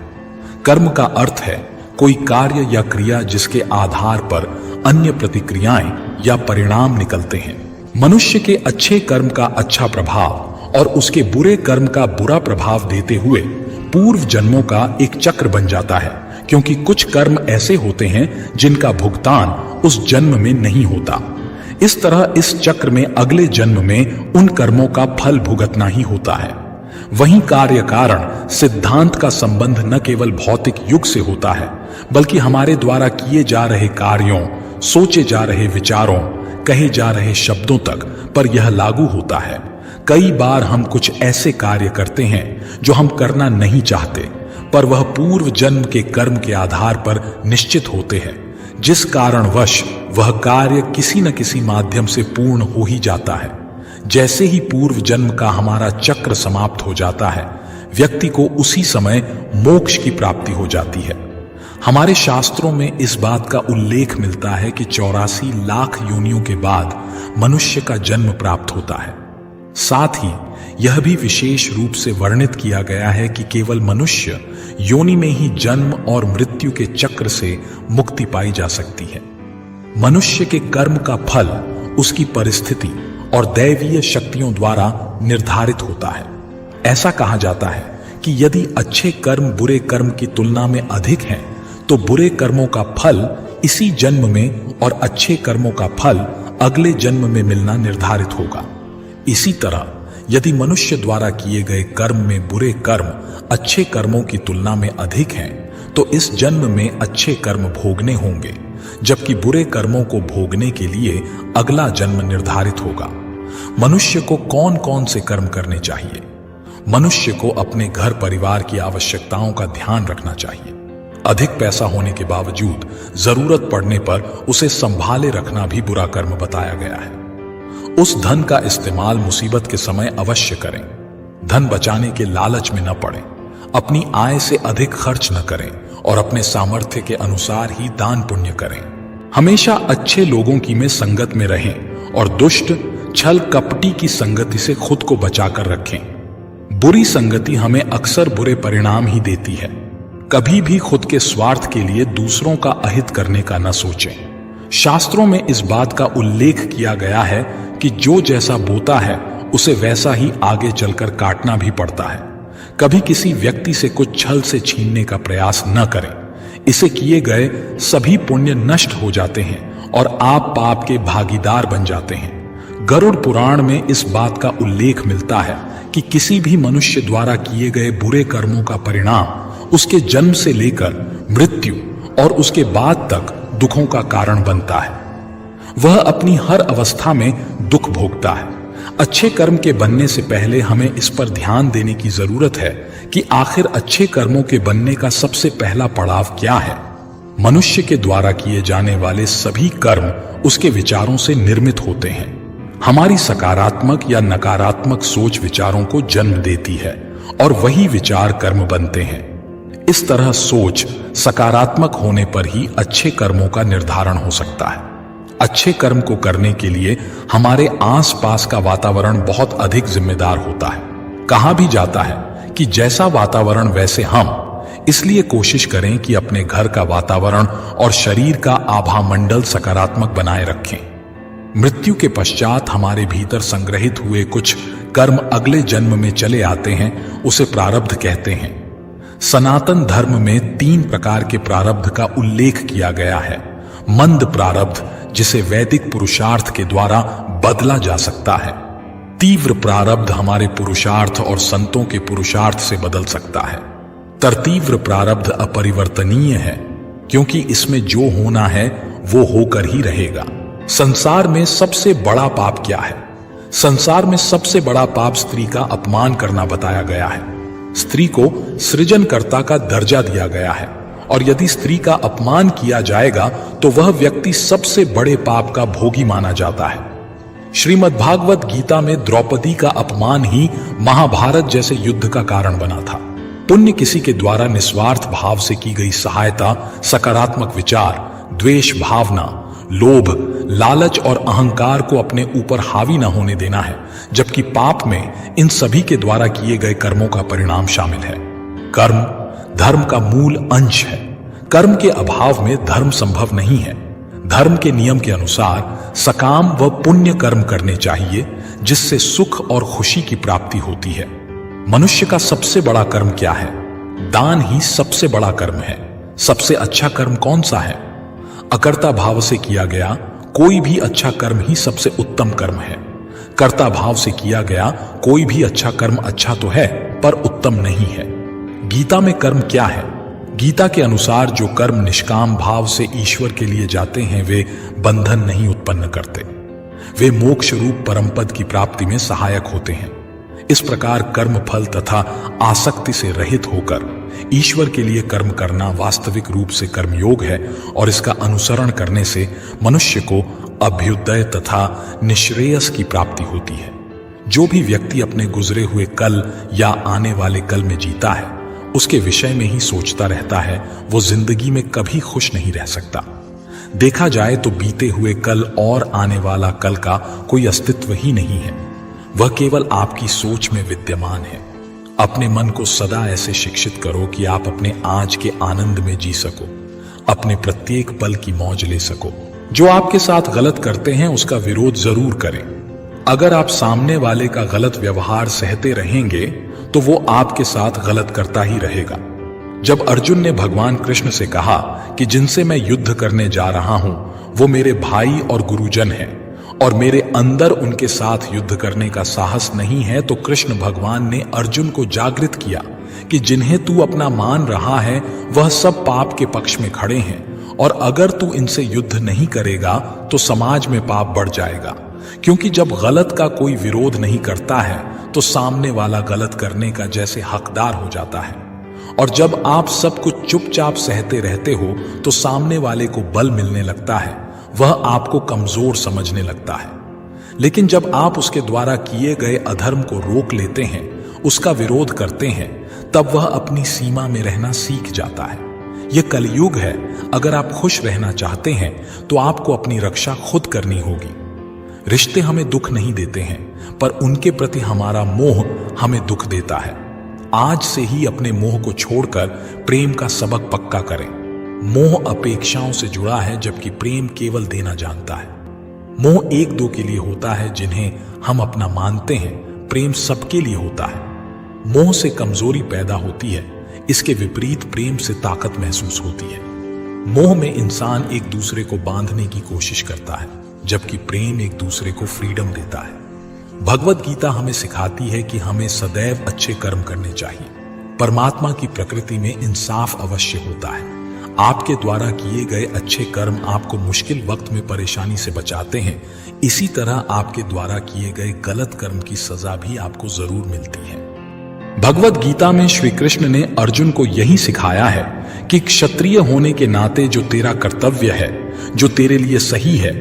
कर्म का अर्थ है कोई कार्य या क्रिया जिसके आधार पर अन्य प्रतिक्रियाएं या परिणाम निकलते हैं। मनुष्य के अच्छे कर्म का अच्छा प्रभाव और उसके बुरे कर्म का बुरा प्रभाव देते हुए पूर्व जन्मों का एक चक्र बन जाता है, क्योंकि कुछ कर्म ऐसे होते हैं जिनका भुगतान उस जन्म में नहीं होता। इस तरह इस चक्र में अगले जन्म में उन कर्मों का फल भुगतना ही होता है। वहीं कार्य कारण सिद्धांत का संबंध न केवल भौतिक युग से होता है, बल्कि हमारे द्वारा किए जा रहे कार्यों, सोचे जा रहे विचारों, कहे जा रहे शब्दों तक पर यह लागू होता है। कई बार हम कुछ ऐसे कार्य करते हैं जो हम करना नहीं चाहते, पर वह पूर्व जन्म के कर्म के आधार पर निश्चित होते हैं, जिस कारणवश वह कार्य किसी न किसी माध्यम से पूर्ण हो ही जाता है। जैसे ही पूर्व जन्म का हमारा चक्र समाप्त हो जाता है, व्यक्ति को उसी समय मोक्ष की प्राप्ति हो जाती है। हमारे शास्त्रों में इस बात का उल्लेख मिलता है कि 84 लाख योनियों के बाद मनुष्य का जन्म प्राप्त होता है। साथ ही यह भी विशेष रूप से वर्णित किया गया है कि केवल मनुष्य योनि में ही जन्म और मृत्यु के चक्र से मुक्ति पाई जा सकती है। मनुष्य के कर्म का फल उसकी परिस्थिति और दैवीय शक्तियों द्वारा निर्धारित होता है। ऐसा कहा जाता है कि यदि अच्छे कर्म बुरे कर्म की तुलना में अधिक हैं, तो बुरे कर्मों का फल इसी जन्म में और अच्छे कर्मों का फल अगले जन्म में मिलना निर्धारित होगा। इसी तरह यदि मनुष्य द्वारा किए गए कर्म में बुरे कर्म अच्छे कर्मों की तुलना में अधिक हैं, तो इस जन्म में अच्छे कर्म भोगने होंगे, जबकि बुरे कर्मों को भोगने के लिए अगला जन्म निर्धारित होगा। मनुष्य को कौन कौन से कर्म करने चाहिए? मनुष्य को अपने घर परिवार की आवश्यकताओं का ध्यान रखना चाहिए। अधिक पैसा होने के बावजूद जरूरत पड़ने पर उसे संभाले रखना भी बुरा कर्म बताया गया है। उस धन का इस्तेमाल मुसीबत के समय अवश्य करें। धन बचाने के लालच में न पड़ें। अपनी आय से अधिक खर्च न करें और अपने सामर्थ्य के अनुसार ही दान पुण्य करें। हमेशा अच्छे लोगों की में संगत में रहें और दुष्ट छल कपटी की संगति से खुद को बचाकर रखें। बुरी संगति हमें अक्सर बुरे परिणाम ही देती है। कभी भी खुद के स्वार्थ के लिए दूसरों का अहित करने का न सोचें। शास्त्रों में इस बात का उल्लेख किया गया है कि जो जैसा बोता है उसे वैसा ही आगे चलकर काटना भी पड़ता है। कभी किसी व्यक्ति से कुछ छल से छीनने का प्रयास न करें। इसे किए गए सभी पुण्य नष्ट हो जाते हैं और आप पाप के भागीदार बन जाते हैं। गरुड़ पुराण में इस बात का उल्लेख मिलता है कि किसी भी मनुष्य द्वारा किए गए बुरे कर्मों का परिणाम उसके जन्म से लेकर मृत्यु और उसके बाद तक दुखों का कारण बनता है। वह अपनी हर अवस्था में दुख भोगता है। अच्छे कर्म के बनने से पहले हमें इस पर ध्यान देने की जरूरत है कि आखिर अच्छे कर्मों के बनने का सबसे पहला पड़ाव क्या है। मनुष्य के द्वारा किए जाने वाले सभी कर्म उसके विचारों से निर्मित होते हैं। हमारी सकारात्मक या नकारात्मक सोच विचारों को जन्म देती है और वही विचार कर्म बनते हैं। इस तरह सोच सकारात्मक होने पर ही अच्छे कर्मों का निर्धारण हो सकता है। अच्छे कर्म को करने के लिए हमारे आसपास का वातावरण बहुत अधिक जिम्मेदार होता है। कहा भी जाता है कि जैसा वातावरण वैसे हम, इसलिए कोशिश करें कि अपने घर का वातावरण और शरीर का आभामंडल सकारात्मक बनाए रखें। मृत्यु के पश्चात हमारे भीतर संग्रहित हुए कुछ कर्म अगले जन्म में चले आते हैं, उसे प्रारब्ध कहते हैं। सनातन धर्म में 3 प्रकार के प्रारब्ध का उल्लेख किया गया है। मंद प्रारब्ध, जिसे वैदिक पुरुषार्थ के द्वारा बदला जा सकता है। तीव्र प्रारब्ध हमारे पुरुषार्थ और संतों के पुरुषार्थ से बदल सकता है। तरतीव्र प्रारब्ध अपरिवर्तनीय है, क्योंकि इसमें जो होना है वो होकर ही रहेगा। संसार में सबसे बड़ा पाप क्या है? संसार में सबसे बड़ा पाप स्त्री का अपमान करना बताया गया है। स्त्री को सृजनकर्ता का दर्जा दिया गया है और यदि स्त्री का अपमान किया जाएगा तो वह व्यक्ति सबसे बड़े पाप का भोगी माना जाता है। श्रीमद्भागवत गीता में द्रौपदी का अपमान ही महाभारत जैसे युद्ध का कारण बना था। पुण्य किसी के द्वारा निस्वार्थ भाव से की गई सहायता, सकारात्मक विचार, द्वेष भावना, लोभ, लालच और अहंकार को अपने ऊपर हावी न होने देना है, जबकि पाप में इन सभी के द्वारा किए गए कर्मों का परिणाम शामिल है। कर्म धर्म का मूल अंश है। कर्म के अभाव में धर्म संभव नहीं है। धर्म के नियम के अनुसार सकाम व पुण्य कर्म करने चाहिए, जिससे सुख और खुशी की प्राप्ति होती है। मनुष्य का सबसे बड़ा कर्म क्या है? दान ही सबसे बड़ा कर्म है। सबसे अच्छा कर्म कौन सा है? अकर्ता भाव से किया गया कोई भी अच्छा कर्म ही सबसे उत्तम कर्म है। कर्ता भाव से किया गया कोई भी अच्छा कर्म अच्छा तो है, पर उत्तम नहीं है। गीता में कर्म क्या है? गीता के अनुसार जो कर्म निष्काम भाव से ईश्वर के लिए जाते हैं वे बंधन नहीं उत्पन्न करते। वे मोक्ष रूप परम पद की प्राप्ति में सहायक होते हैं। इस प्रकार कर्म फल तथा आसक्ति से रहित होकर ईश्वर के लिए कर्म करना वास्तविक रूप से कर्मयोग है और इसका अनुसरण करने से मनुष्य को अभ्युदय तथा निश्रेयस की प्राप्ति होती है। जो भी व्यक्ति अपने गुजरे हुए कल या आने वाले कल में जीता है, उसके विषय में ही सोचता रहता है, वो जिंदगी में कभी खुश नहीं रह सकता। देखा जाए तो बीते हुए कल और आने वाला कल का कोई अस्तित्व ही नहीं है। वह केवल आपकी सोच में विद्यमान है। अपने मन को सदा ऐसे शिक्षित करो कि आप अपने आज के आनंद में जी सको, अपने प्रत्येक पल की मौज ले सको। जो आपके साथ गलत करते हैं उसका विरोध जरूर करें। अगर आप सामने वाले का गलत व्यवहार सहते रहेंगे तो वो आपके साथ गलत करता ही रहेगा। जब अर्जुन ने भगवान कृष्ण से कहा कि जिनसे मैं युद्ध करने जा रहा हूं वो मेरे भाई और गुरुजन हैं और मेरे अंदर उनके साथ युद्ध करने का साहस नहीं है, तो कृष्ण भगवान ने अर्जुन को जागृत किया कि जिन्हें तू अपना मान रहा है वह सब पाप के पक्ष में खड़े हैं और अगर तू इनसे युद्ध नहीं करेगा तो समाज में पाप बढ़ जाएगा। क्योंकि जब गलत का कोई विरोध नहीं करता है तो सामने वाला गलत करने का जैसे हकदार हो जाता है, और जब आप सब कुछ चुपचाप सहते रहते हो तो सामने वाले को बल मिलने लगता है, वह आपको कमजोर समझने लगता है। लेकिन जब आप उसके द्वारा किए गए अधर्म को रोक लेते हैं, उसका विरोध करते हैं, तब वह अपनी सीमा में रहना सीख जाता है। यह कलयुग है। अगर आप खुश रहना चाहते हैं तो आपको अपनी रक्षा खुद करनी होगी। रिश्ते हमें दुख नहीं देते हैं, पर उनके प्रति हमारा मोह हमें दुख देता है। आज से ही अपने मोह को छोड़कर प्रेम का सबक पक्का करें। मोह अपेक्षाओं से जुड़ा है, जबकि प्रेम केवल देना जानता है। मोह एक दो के लिए होता है जिन्हें हम अपना मानते हैं, प्रेम सबके लिए होता है। मोह से कमजोरी पैदा होती है, इसके विपरीत प्रेम से ताकत महसूस होती है। मोह में इंसान एक दूसरे को बांधने की कोशिश करता है, जबकि प्रेम एक दूसरे को फ्रीडम देता है। भगवत गीता हमें सिखाती है कि हमें सदैव अच्छे कर्म करने चाहिए। परमात्मा की प्रकृति में इंसाफ अवश्य होता है। आपके द्वारा किए गए अच्छे कर्म आपको मुश्किल वक्त में परेशानी से बचाते हैं। इसी तरह आपके द्वारा किए गए गलत कर्म की सजा भी आपको जरूर मिलती है। भगवत गीता में श्री कृष्ण ने अर्जुन को यही सिखाया है कि क्षत्रिय होने के नाते जो तेरा कर्तव्य है, जो तेरे लिए सही है,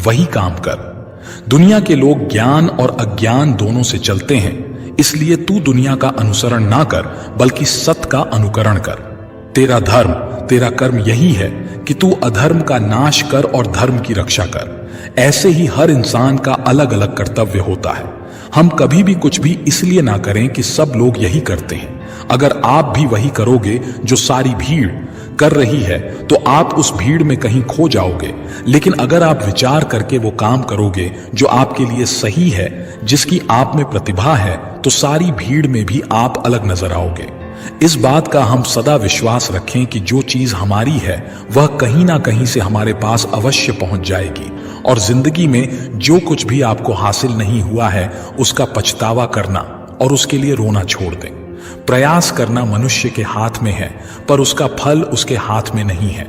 वही काम कर। दुनिया के लोग ज्ञान और अज्ञान दोनों से चलते हैं, इसलिए तू दुनिया का अनुसरण ना कर, बल्कि सत्य का अनुकरण कर। तेरा धर्म, तेरा कर्म यही है कि तू अधर्म का नाश कर और धर्म की रक्षा कर। ऐसे ही हर इंसान का अलग अलग कर्तव्य होता है। हम कभी भी कुछ भी इसलिए ना करें कि सब लोग यही करते हैं। अगर आप भी वही करोगे जो सारी भीड़ कर रही है, तो आप उस भीड़ में कहीं खो जाओगे। लेकिन अगर आप विचार करके वो काम करोगे जो आपके लिए सही है, जिसकी आप में प्रतिभा है, तो सारी भीड़ में भी आप अलग नजर आओगे। इस बात का हम सदा विश्वास रखें कि जो चीज हमारी है वह कहीं ना कहीं से हमारे पास अवश्य पहुंच जाएगी। और जिंदगी में जो कुछ भी आपको हासिल नहीं हुआ है, उसका पछतावा करना और उसके लिए रोना छोड़ दें। प्रयास करना मनुष्य के हाथ में है, पर उसका फल उसके हाथ में नहीं है।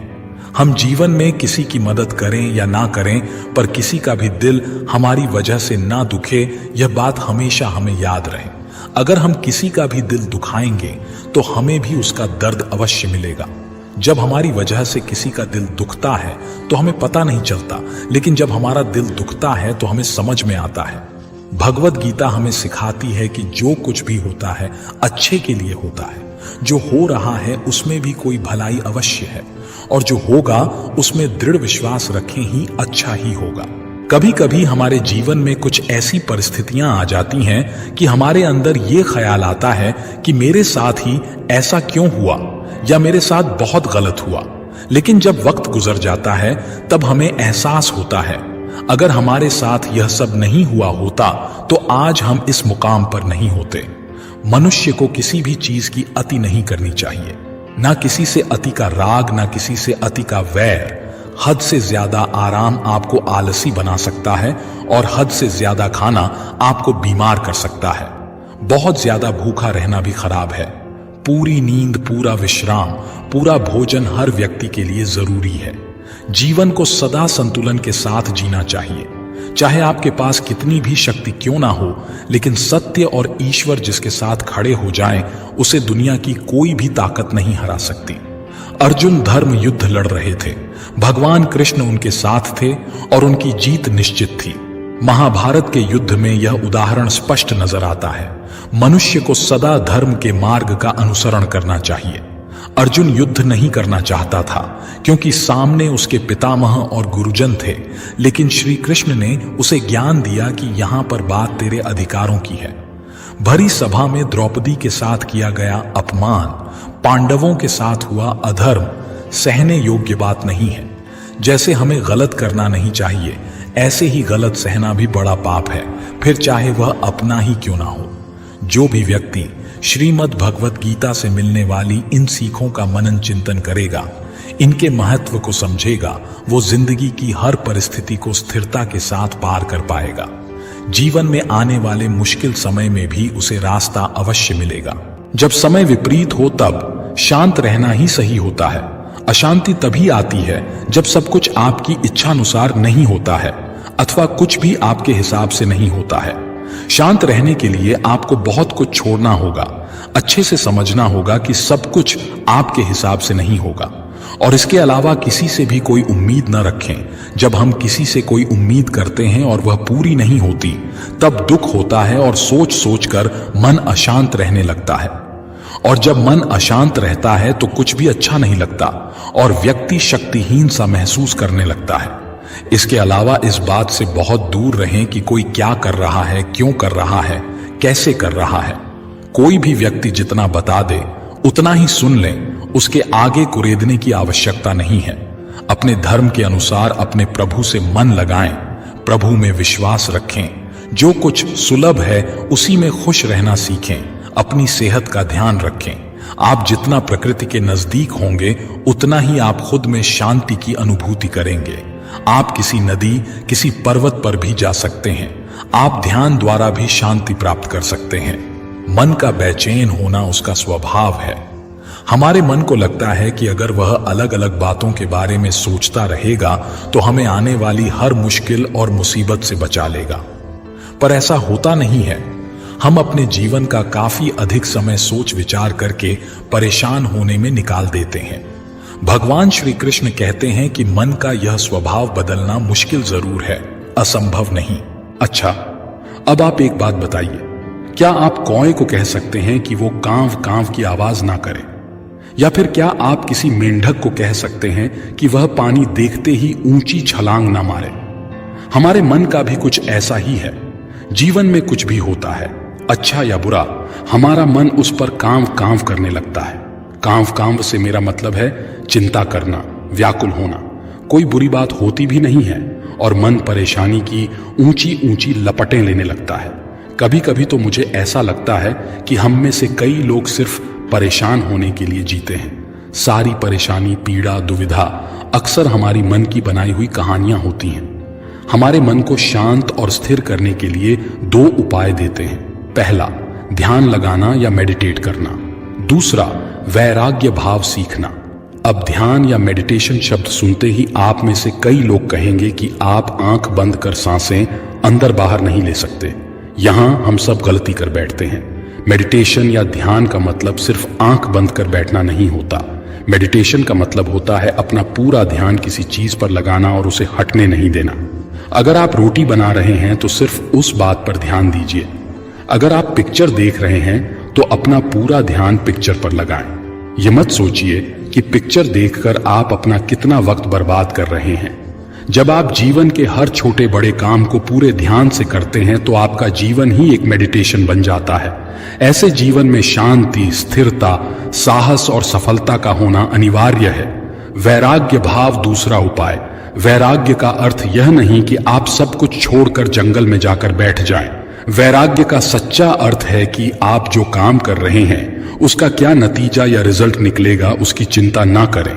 हम जीवन में किसी की मदद करें या ना करें, पर किसी का भी दिल हमारी वजह से ना दुखे, यह बात हमेशा हमें याद रहे। अगर हम किसी का भी दिल दुखाएंगे तो हमें भी उसका दर्द अवश्य मिलेगा। जब हमारी वजह से किसी का दिल दुखता है तो हमें पता नहीं चलता, लेकिन जब हमारा दिल दुखता है तो हमें समझ में आता है। भगवत गीता हमें सिखाती है कि जो कुछ भी होता है अच्छे के लिए होता है। जो हो रहा है उसमें भी कोई भलाई अवश्य है, और जो होगा उसमें दृढ़ विश्वास रखें ही अच्छा ही होगा। कभी कभी हमारे जीवन में कुछ ऐसी परिस्थितियां आ जाती हैं कि हमारे अंदर ये ख्याल आता है कि मेरे साथ ही ऐसा क्यों हुआ, या मेरे साथ बहुत गलत हुआ। लेकिन जब वक्त गुजर जाता है तब हमें एहसास होता है, अगर हमारे साथ यह सब नहीं हुआ होता तो आज हम इस मुकाम पर नहीं होते। मनुष्य को किसी भी चीज की अति नहीं करनी चाहिए। ना किसी से अति का राग, ना किसी से अति का वैर। हद से ज्यादा आराम आपको आलसी बना सकता है, और हद से ज्यादा खाना आपको बीमार कर सकता है। बहुत ज्यादा भूखा रहना भी खराब है। पूरी नींद, पूरा विश्राम, पूरा भोजन हर व्यक्ति के लिए जरूरी है। जीवन को सदा संतुलन के साथ जीना चाहिए। चाहे आपके पास कितनी भी शक्ति क्यों ना हो, लेकिन सत्य और ईश्वर जिसके साथ खड़े हो जाएं, उसे दुनिया की कोई भी ताकत नहीं हरा सकती। अर्जुन धर्म युद्ध लड़ रहे थे, भगवान कृष्ण उनके साथ थे और उनकी जीत निश्चित थी। महाभारत के युद्ध में यह उदाहरण स्पष्ट नजर आता है। मनुष्य को सदा धर्म के मार्ग का अनुसरण करना चाहिए। अर्जुन युद्ध नहीं करना चाहता था, क्योंकि सामने उसके पितामह और गुरुजन थे, लेकिन श्री कृष्ण ने उसे ज्ञान दिया कि यहां पर बात तेरे अधिकारों की है। भरी सभा में द्रौपदी के साथ किया गया अपमान, पांडवों के साथ हुआ अधर्म सहने योग्य बात नहीं है। जैसे हमें गलत करना नहीं चाहिए, ऐसे ही गलत सहना भी बड़ा पाप है, फिर चाहे वह अपना ही क्यों ना हो। जो भी व्यक्ति श्रीमद् भगवत गीता से मिलने वाली इन सीखों का मनन चिंतन करेगा, इनके महत्व को समझेगा, वो जिंदगी की हर परिस्थिति को स्थिरता के साथ पार कर पाएगा। जीवन में आने वाले मुश्किल समय में भी उसे रास्ता अवश्य मिलेगा। जब समय विपरीत हो तब शांत रहना ही सही होता है। अशांति तभी आती है जब सब कुछ आपकी इच्छानुसार नहीं होता है, अथवा कुछ भी आपके हिसाब से नहीं होता है। शांत रहने के लिए आपको बहुत कुछ छोड़ना होगा। अच्छे से समझना होगा कि सब कुछ आपके हिसाब से नहीं होगा, और इसके अलावा किसी से भी कोई उम्मीद न रखें। जब हम किसी से कोई उम्मीद करते हैं और वह पूरी नहीं होती, तब दुख होता है और सोच सोच कर मन अशांत रहने लगता है। और जब मन अशांत रहता है तो कुछ भी अच्छा नहीं लगता और व्यक्ति शक्तिहीन सा महसूस करने लगता है। इसके अलावा इस बात से बहुत दूर रहें कि कोई क्या कर रहा है, क्यों कर रहा है, कैसे कर रहा है। कोई भी व्यक्ति जितना बता दे उतना ही सुन लें, उसके आगे कुरेदने की आवश्यकता नहीं है। अपने धर्म के अनुसार अपने प्रभु से मन लगाएं, प्रभु में विश्वास रखें, जो कुछ सुलभ है उसी में खुश रहना सीखें, अपनी सेहत का ध्यान रखें। आप जितना प्रकृति के नजदीक होंगे उतना ही आप खुद में शांति की अनुभूति करेंगे। आप किसी नदी, किसी पर्वत पर भी जा सकते हैं। आप ध्यान द्वारा भी शांति प्राप्त कर सकते हैं। मन का बेचैन होना उसका स्वभाव है। हमारे मन को लगता है कि अगर वह अलग अलग बातों के बारे में सोचता रहेगा तो हमें आने वाली हर मुश्किल और मुसीबत से बचा लेगा, पर ऐसा होता नहीं है। हम अपने जीवन का काफी अधिक समय सोच विचार करके परेशान होने में निकाल देते हैं। भगवान श्री कृष्ण कहते हैं कि मन का यह स्वभाव बदलना मुश्किल जरूर है, असंभव नहीं। अच्छा, अब आप एक बात बताइए, क्या आप कौए को कह सकते हैं कि वो कांव कांव की आवाज ना करे? या फिर क्या आप किसी मेंढक को कह सकते हैं कि वह पानी देखते ही ऊंची छलांग ना मारे? हमारे मन का भी कुछ ऐसा ही है। जीवन में कुछ भी होता है, अच्छा या बुरा, हमारा मन उस पर कांव कांव करने लगता है। कांव कांव से मेरा मतलब है चिंता करना, व्याकुल होना। कोई बुरी बात होती भी नहीं है और मन परेशानी की ऊंची ऊंची लपटें लेने लगता है। कभी कभी तो मुझे ऐसा लगता है कि हम में से कई लोग सिर्फ परेशान होने के लिए जीते हैं। सारी परेशानी, पीड़ा, दुविधा अक्सर हमारी मन की बनाई हुई कहानियां होती हैं। हमारे मन को शांत और स्थिर करने के लिए दो उपाय देते हैं। पहला, ध्यान लगाना या मेडिटेट करना। दूसरा, वैराग्य भाव सीखना। अब ध्यान या मेडिटेशन शब्द सुनते ही आप में से कई लोग कहेंगे कि आप आंख बंद कर सांसें अंदर बाहर नहीं ले सकते। यहां हम सब गलती कर बैठते हैं। मेडिटेशन या ध्यान का मतलब सिर्फ आंख बंद कर बैठना नहीं होता। मेडिटेशन का मतलब होता है अपना पूरा ध्यान किसी चीज पर लगाना और उसे हटने नहीं देना। अगर आप रोटी बना रहे हैं तो सिर्फ उस बात पर ध्यान दीजिए। अगर आप पिक्चर देख रहे हैं तो अपना पूरा ध्यान पिक्चर पर लगाएं। ये मत सोचिए कि पिक्चर देखकर आप अपना कितना वक्त बर्बाद कर रहे हैं। जब आप जीवन के हर छोटे बड़े काम को पूरे ध्यान से करते हैं तो आपका जीवन ही एक मेडिटेशन बन जाता है। ऐसे जीवन में शांति, स्थिरता, साहस और सफलता का होना अनिवार्य है। वैराग्य भाव दूसरा उपाय। वैराग्य का अर्थ यह नहीं कि आप सब कुछ छोड़कर जंगल में जाकर बैठ जाएं। वैराग्य का सच्चा अर्थ है कि आप जो काम कर रहे हैं उसका क्या नतीजा या रिजल्ट निकलेगा उसकी चिंता ना करें।